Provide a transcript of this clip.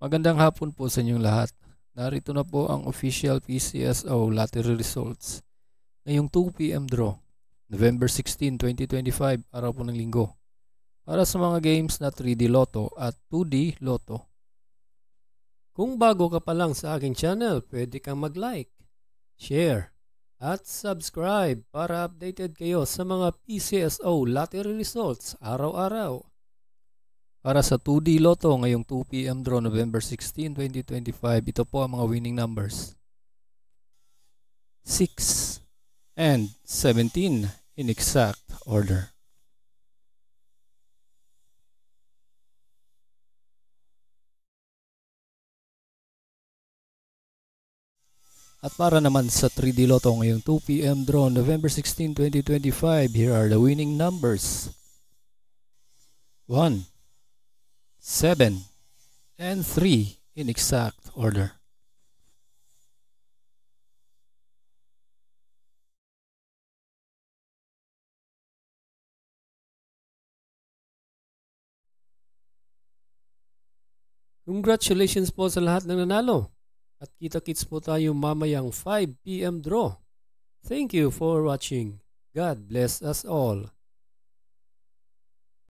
Magandang hapon po sa inyong lahat. Narito na po ang official PCSO lottery results ngayong 2 p.m. draw, November 16, 2025, araw po ng linggo. Para sa mga games na 3D Lotto at 2D Lotto. Kung bago ka pa lang sa aking channel, pwede kang mag-like, share, at subscribe para updated kayo sa mga PCSO lottery results araw-araw. Para sa 2D Lotto ngayong 2 p.m. draw, November 16, 2025, ito po ang mga winning numbers. 6 and 17 in exact order. At para naman sa 3D Lotto ngayong 2 p.m. draw, November 16, 2025, here are the winning numbers. 1, 7, and 3 in exact order. Congratulations po sa lahat ng nanalo. At kita-kits po tayo mamayang 5 p.m. draw. Thank you for watching. God bless us all.